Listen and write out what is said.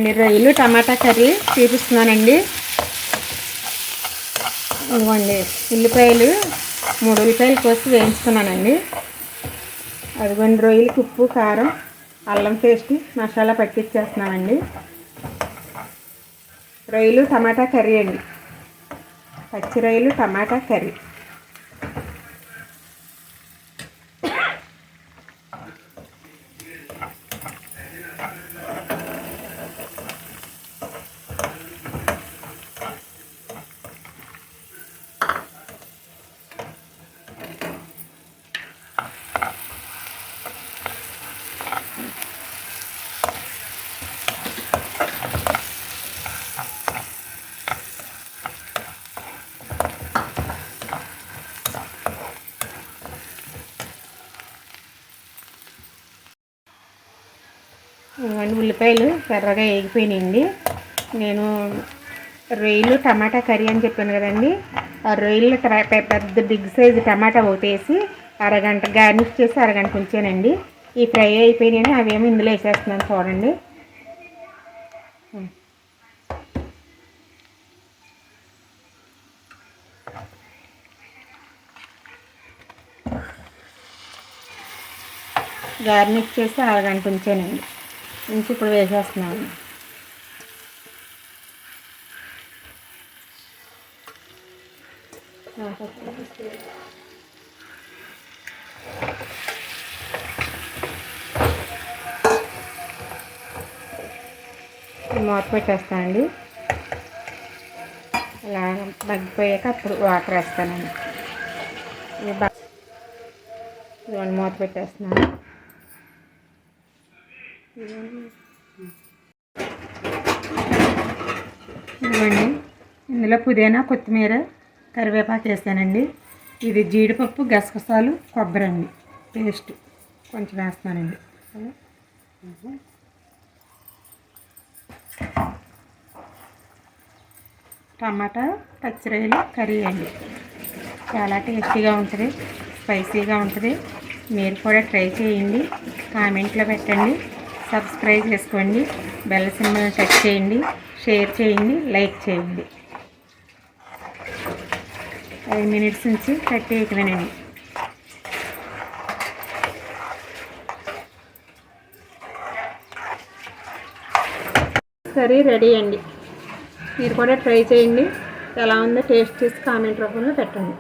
ఇదిగోండి రొయ్యలు టమాటా కర్రీ చూపిస్తున్నానండి. ఇదిగోండి ఉల్లిపాయలు 3 ఉల్లిపాయలు కోసి వేయించుకున్నానండి. అదిగోండి రొయ్యలకి ఉప్పు కారం అల్లం పేస్ట్ మసాలా పట్టించేస్తున్నానండి. రొయ్యలు టమాటా కర్రీ అండి, పచ్చి రొయ్యలు టమాటా కర్రీ. ఇవన్నీ ఉల్లిపాయలు ఎర్రగా వేగిపోయినాయండి. నేను రొయ్యలు టమాటా కర్రీ అని చెప్పాను కదండి. ఆ రొయ్యలు పెద్ద బిగ్ సైజు టమాటా ఒకటి వేసి అరగంట గార్నిష్ చేసి అరగంట ఉంచానండి. ఈ ఫ్రై అయిపోయినాయని అవేమో ఇందులో వేసేస్తున్నాను చూడండి. గార్నిష్ చేసి అరగంట ఉంచానండి. ఉంచి ఇప్పుడు వేసేస్తున్నాను. మూత పెట్టేస్తానండి. ఇలా మగ్గిపోయాక అప్పుడు వాటర్ వేస్తానండి. ఇవన్నీ మూత పెట్టేస్తున్నాను. ఇవ్వండి, ఇందులో పుదీనా కొత్తిమీర కరివేపాకు వేస్తానండి. ఇది జీడిపప్పు గసగసాలు కొబ్బరి అండి పేస్ట్ కొంచెం వేస్తున్నానండి. టమాటా పచ్చిరొయ్యలు కర్రీ అండి, చాలా టేస్టీగా ఉంటుంది, స్పైసీగా ఉంటుంది. మీరు కూడా ట్రై చేయండి, కామెంట్లో పెట్టండి, సబ్స్క్రైబ్ చేసుకోండి, బెల్ సింబల్ టచ్ చేయండి, షేర్ చేయండి, లైక్ చేయండి. 5 మినిట్స్ నుంచి కట్టేయకమేనండి. కర్రీ రెడీ అండి. మీరు కూడా ట్రై చేయండి, ఎలా ఉందో టేస్ట్ చేసి కామెంట్ రూపంలో పెట్టండి.